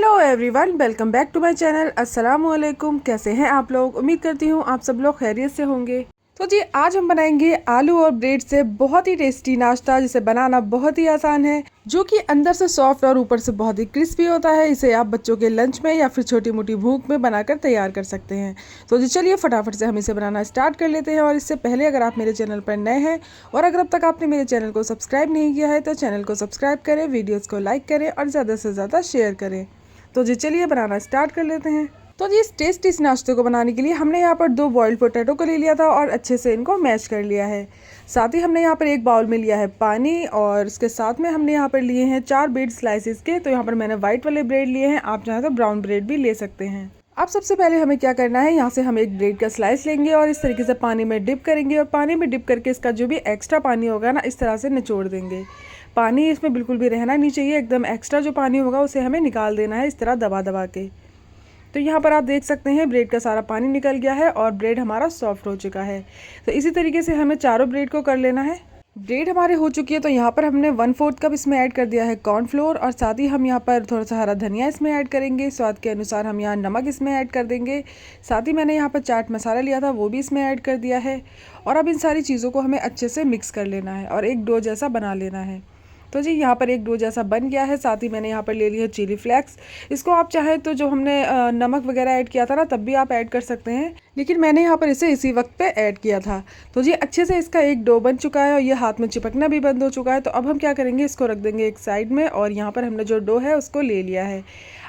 Hello everyone, welcome back to my channel. अस्सलाम वालेकुम। कैसे हैं आप लोग? उम्मीद करती हूँ आप सब लोग खैरियत से होंगे। तो जी आज हम बनाएंगे आलू और ब्रेड से बहुत ही टेस्टी नाश्ता, जिसे बनाना बहुत ही आसान है, जो कि अंदर से सॉफ्ट और ऊपर से बहुत ही क्रिस्पी होता है। इसे आप बच्चों के लंच में या फिर छोटी मोटी भूख में बनाकर तैयार कर सकते हैं। तो जी चलिए फटाफट से हम इसे बनाना स्टार्ट कर लेते हैं। और इससे पहले अगर आप मेरे चैनल पर नए हैं और अगर अब तक आपने मेरे चैनल को सब्सक्राइब नहीं किया है तो चैनल को सब्सक्राइब करें, वीडियोज़ को लाइक करें और ज़्यादा से ज़्यादा शेयर करें। तो जी चलिए बनाना स्टार्ट कर लेते हैं। तो जी इस टेस्टी इस नाश्ते को बनाने के लिए हमने यहाँ पर 2 बॉइल्ड पोटैटो को ले लिया था और अच्छे से इनको मैश कर लिया है। साथ ही हमने यहाँ पर एक बाउल में लिया है पानी और इसके साथ में हमने यहाँ पर लिए हैं 4 ब्रेड स्लाइसिस के। तो यहाँ पर मैंने वाइट वाले ब्रेड लिए हैं, आप चाहें तो ब्राउन ब्रेड भी ले सकते हैं। अब सबसे पहले हमें क्या करना है, यहाँ से हम एक ब्रेड का स्लाइस लेंगे और इस तरीके से पानी में डिप करेंगे और पानी में डिप करके इसका जो भी एक्स्ट्रा पानी होगा ना, इस तरह से निचोड़ देंगे। पानी इसमें बिल्कुल भी रहना नहीं चाहिए, एकदम एक्स्ट्रा जो पानी होगा उसे हमें निकाल देना है इस तरह दबा दबा के। तो यहाँ पर आप देख सकते हैं ब्रेड का सारा पानी निकल गया है और ब्रेड हमारा सॉफ्ट हो चुका है। तो इसी तरीके से हमें चारों ब्रेड को कर लेना है। ब्रेड हमारे हो चुकी है तो यहाँ पर हमने 1/4 कप इसमें ऐड कर दिया है कॉर्नफ्लोर और साथ ही हम यहाँ पर थोड़ा सा हरा धनिया इसमें ऐड करेंगे। स्वाद के अनुसार हम यहाँ नमक इसमें ऐड कर देंगे। साथ ही मैंने यहाँ पर चाट मसाला लिया था, वो भी इसमें ऐड कर दिया है। और अब इन सारी चीज़ों को हमें अच्छे से मिक्स कर लेना है और एक डो जैसा बना लेना है। तो जी यहाँ पर एक डो जैसा बन गया है। साथ ही मैंने यहाँ पर ले लिया है चिली फ्लेक्स। इसको आप चाहें तो जो हमने नमक वगैरह ऐड किया था ना, तब भी आप ऐड कर सकते हैं, लेकिन मैंने यहाँ पर इसे इसी वक्त पे ऐड किया था। तो जी अच्छे से इसका एक डो बन चुका है और ये हाथ में चिपकना भी बंद हो चुका है। तो अब हम क्या करेंगे, इसको रख देंगे एक साइड में और यहाँ पर हमने जो डो है उसको ले लिया है।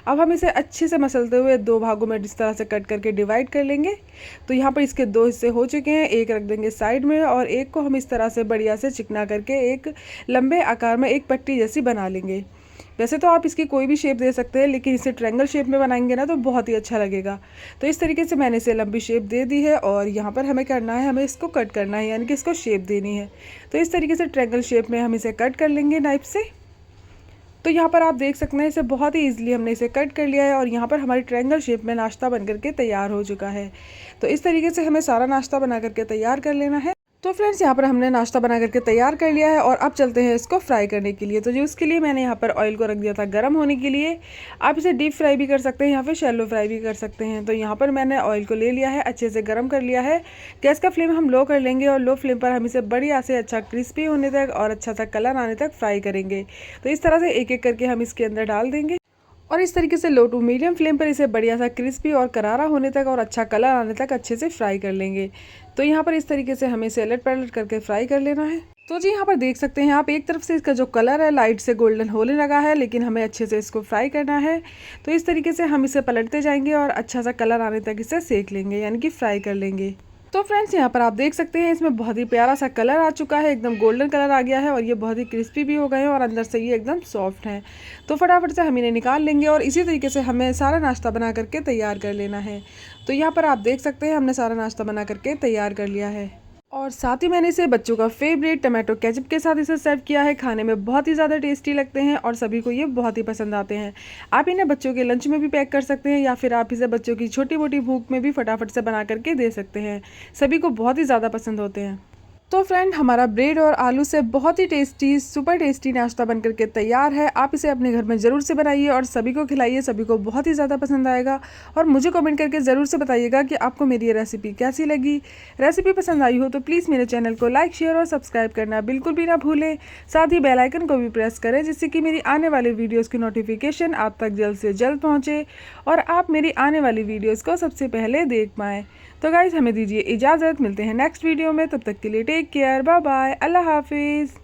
अब हम इसे अच्छे से मसलते हुए 2 भागों में इस तरह से कट करके डिवाइड कर लेंगे। तो यहाँ पर इसके 2 हिस्से हो चुके हैं, एक रख देंगे साइड में और एक को हम इस तरह से बढ़िया से चिकना करके एक लंबे आकार में एक पट्टी जैसी बना लेंगे। वैसे तो आप इसकी कोई भी शेप दे सकते हैं, लेकिन इसे ट्रायंगल शेप में बनाएंगे ना तो बहुत ही अच्छा लगेगा। तो इस तरीके से मैंने इसे लंबी शेप दे दी है और यहाँ पर हमें करना है, हमें इसको कट करना है, यानी कि इसको शेप देनी है। तो इस तरीके से ट्रायंगल शेप में हम इसे कट कर लेंगे नाइफ से। तो यहाँ पर आप देख सकते हैं इसे बहुत ही ईजिली हमने इसे कट कर लिया है और यहाँ पर हमारी ट्रायंगल शेप में नाश्ता बन करके तैयार हो चुका है। तो इस तरीके से हमें सारा नाश्ता बना करके तैयार कर लेना है। तो फ्रेंड्स यहाँ पर हमने नाश्ता बना करके तैयार कर लिया है और अब चलते हैं इसको फ्राई करने के लिए। तो जी उसके लिए मैंने यहाँ पर ऑयल को रख दिया था गर्म होने के लिए। आप इसे डीप फ्राई भी कर सकते हैं या फिर शैलो फ्राई भी कर सकते हैं। तो यहाँ पर मैंने ऑयल को ले लिया है, अच्छे से गर्म कर लिया है। गैस का फ्लेम हम लो कर लेंगे और लो फ्लेम पर हम इसे बढ़िया से अच्छा क्रिस्पी होने तक और अच्छा सा कलर आने तक फ्राई करेंगे। तो इस तरह से एक एक करके हम इसके अंदर डाल देंगे और इस तरीके से लो टू मीडियम फ्लेम पर इसे बढ़िया सा क्रिस्पी और करारा होने तक और अच्छा कलर आने तक अच्छे से फ्राई कर लेंगे। तो यहाँ पर इस तरीके से हमें इसे अलट पलट करके फ्राई कर लेना है। तो जी यहाँ पर देख सकते हैं आप, एक तरफ से इसका जो कलर है लाइट से गोल्डन होने लगा है, लेकिन हमें अच्छे से इसको फ्राई करना है। तो इस तरीके से हम इसे पलटते जाएंगे और अच्छा सा कलर आने तक इसे सेक लेंगे, यानी कि फ्राई कर लेंगे। तो फ्रेंड्स यहाँ पर आप देख सकते हैं इसमें बहुत ही प्यारा सा कलर आ चुका है, एकदम गोल्डन कलर आ गया है और ये बहुत ही क्रिस्पी भी हो गए हैं और अंदर से ये एकदम सॉफ्ट हैं। तो फटाफट से हम इन्हें निकाल लेंगे और इसी तरीके से हमें सारा नाश्ता बना करके तैयार कर लेना है। तो यहाँ पर आप देख सकते हैं हमने सारा नाश्ता बना करके तैयार कर लिया है और साथ ही मैंने इसे बच्चों का फेवरेट टमाटो केचप के साथ इसे सर्व किया है। खाने में बहुत ही ज़्यादा टेस्टी लगते हैं और सभी को ये बहुत ही पसंद आते हैं। आप इन्हें बच्चों के लंच में भी पैक कर सकते हैं या फिर आप इसे बच्चों की छोटी मोटी भूख में भी फटाफट से बना करके दे सकते हैं, सभी को बहुत ही ज़्यादा पसंद होते हैं। तो फ्रेंड हमारा ब्रेड और आलू से बहुत ही टेस्टी सुपर टेस्टी नाश्ता बन करके तैयार है। आप इसे अपने घर में ज़रूर से बनाइए और सभी को खिलाइए, सभी को बहुत ही ज़्यादा पसंद आएगा। और मुझे कमेंट करके ज़रूर से बताइएगा कि आपको मेरी ये रेसिपी कैसी लगी। रेसिपी पसंद आई हो तो प्लीज़ मेरे चैनल को लाइक शेयर और सब्सक्राइब करना बिल्कुल भी ना भूलें। साथ ही बेल आइकन को भी प्रेस करें, जिससे कि मेरी आने वाली वीडियोज़ की नोटिफिकेशन आप तक जल्द से जल्द पहुँचे और आप मेरी आने वाली वीडियोज़ को सबसे पहले देख पाएँ। तो गाइज़ हमें दीजिए इजाज़त, मिलते हैं नेक्स्ट वीडियो में। तब तक के लिए टेक केयर, बाय बाय, अल्लाह हाफिज़।